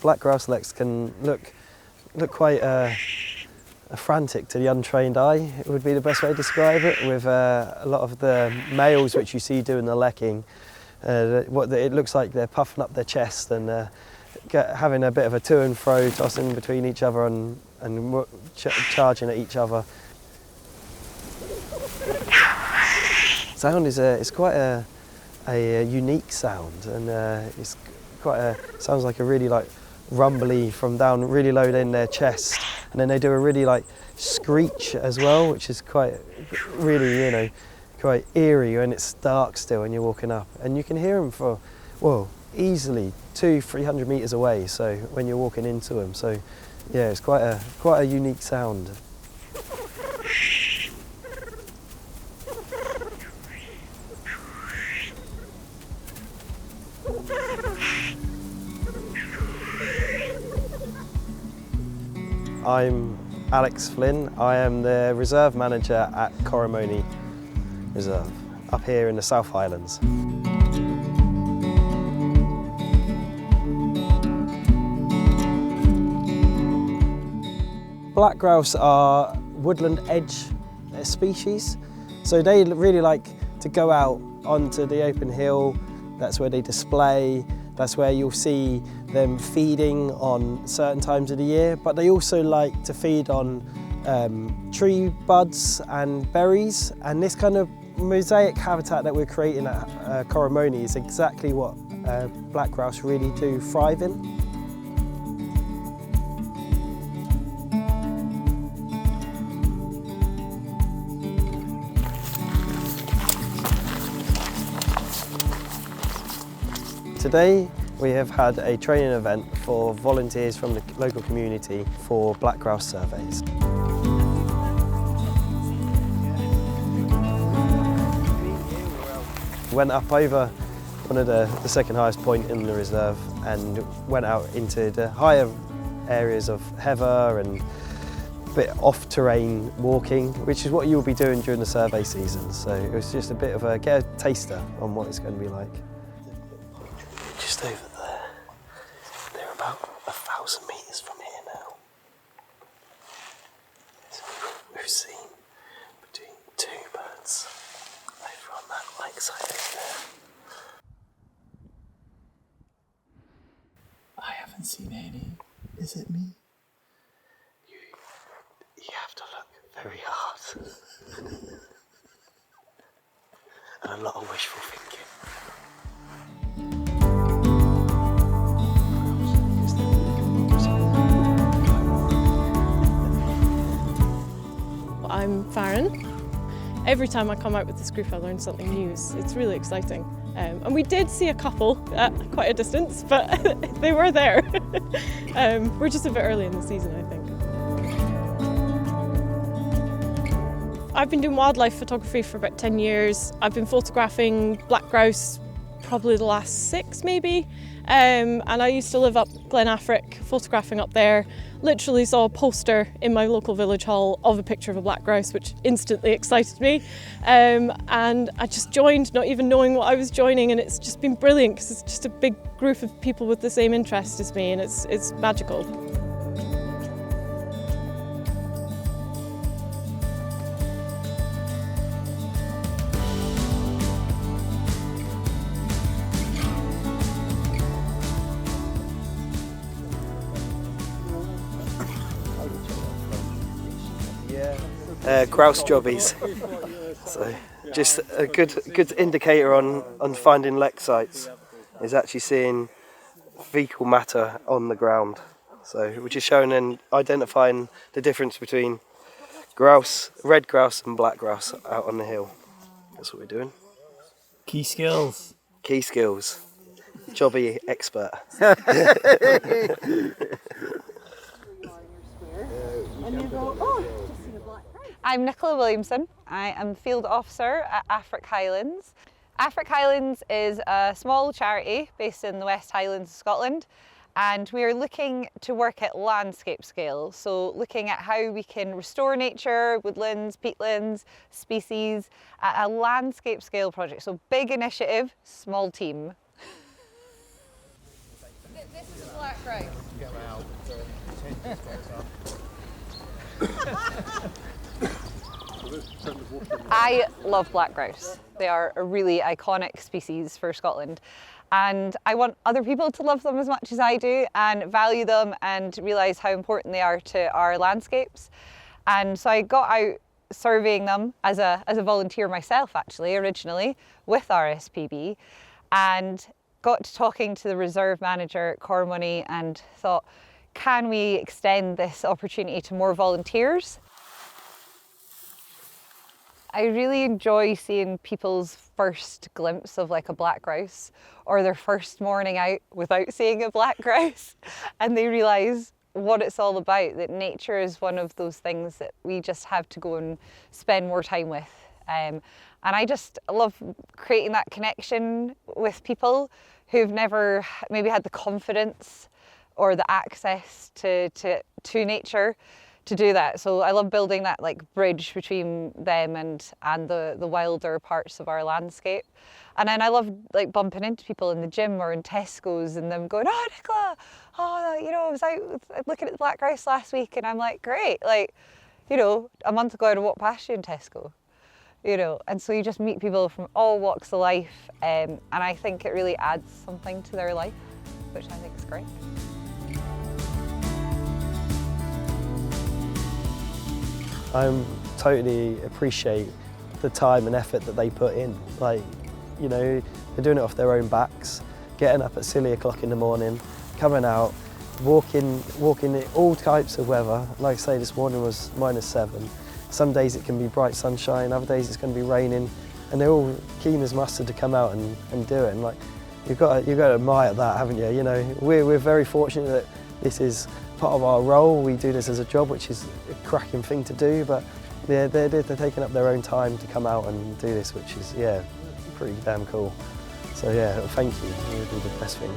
black grouse leks can look quite frantic to the untrained eye. It would be the best way to describe it. With a lot of the males which you see doing the lekking, it looks like they're puffing up their chest and having a bit of a to and fro, tossing between each other and charging at each other. Sound is it's quite a unique sound, and it's sounds like a really like rumbly from down really low in their chest, and then they do a really like screech as well, which is quite really quite eerie when it's dark still when you're walking up, and you can hear them for easily 200-300 meters away. So when you're walking into them, so yeah, it's quite a unique sound. I'm Alex Flynn. I am the reserve manager at Coromony Reserve, up here in the South Highlands. Black grouse are woodland edge species, so they really like to go out onto the open hill. That's where they display. That's where you'll see them feeding on certain times of the year, but they also like to feed on tree buds and berries, and this kind of mosaic habitat that we're creating at Coromony is exactly what black grouse really do thrive in. Today we have had a training event for volunteers from the local community for black grouse surveys. Went up over one of the second highest point in the reserve and went out into the higher areas of heather and a bit off-terrain walking, which is what you'll be doing during the survey season. So it was just a bit of get a taster on what it's going to be like. Just over there, they're about 1,000 metres from here now. So we've seen between 2 birds over on that lakeside over there. I haven't seen any. Is it me? You have to look very hard. And a lot of wishful thinking. I'm Farron. Every time I come out with this group I learn something new. It's really exciting. And we did see a couple at quite a distance, but they were there. We're just a bit early in the season, I think. I've been doing wildlife photography for about 10 years. I've been photographing black grouse probably the last 6 maybe. And I used to live up Glen Affric, photographing up there. Literally saw a poster in my local village hall of a picture of a black grouse, which instantly excited me. And I just joined, not even knowing what I was joining, and it's just been brilliant because it's just a big group of people with the same interest as me, and it's magical. Grouse jobbies. So just a good indicator on finding lek sites is actually seeing fecal matter on the ground. So which is showing and identifying the difference between grouse, red grouse and black grouse out on the hill. That's what we're doing. Key skills. Key skills. Jobby expert. I'm Nicola Williamson. I am Field Officer at Affric Highlands. Affric Highlands is a small charity based in the West Highlands of Scotland, and we are looking to work at landscape scale, so looking at how we can restore nature, woodlands, peatlands, species at a landscape scale project. So big initiative, small team. This is a black grouse. I love black grouse. They are a really iconic species for Scotland, and I want other people to love them as much as I do and value them and realise how important they are to our landscapes. And so I got out surveying them as a volunteer myself, actually, originally with RSPB, and got to talking to the reserve manager at Cormoney and thought, can we extend this opportunity to more volunteers? I really enjoy seeing people's first glimpse of like a black grouse or their first morning out without seeing a black grouse, and they realise what it's all about, that nature is one of those things that we just have to go and spend more time with. And I just love creating that connection with people who've never maybe had the confidence or the access to nature to do that. So I love building that like bridge between them and the wilder parts of our landscape. And then I love like bumping into people in the gym or in Tesco's and them going, oh Nicola, oh, you know, I was out looking at the black grouse last week, and I'm like, great, like, you know, a month ago I'd walked past you in Tesco, you know. And so you just meet people from all walks of life, and I think it really adds something to their life, which I think is great. I totally appreciate the time and effort that they put in. Like, you know, they're doing it off their own backs, getting up at silly o'clock in the morning, coming out, walking in all types of weather. Like I say, this morning was -7. Some days it can be bright sunshine, other days it's going to be raining, and they're all keen as mustard to come out and do it. And like, you've got to admire that, haven't you? You know, we're very fortunate that this is part of our role. We do this as a job, which is a cracking thing to do, but they're taking up their own time to come out and do this, which is, yeah, pretty damn cool. So yeah, thank you. You do the best thing.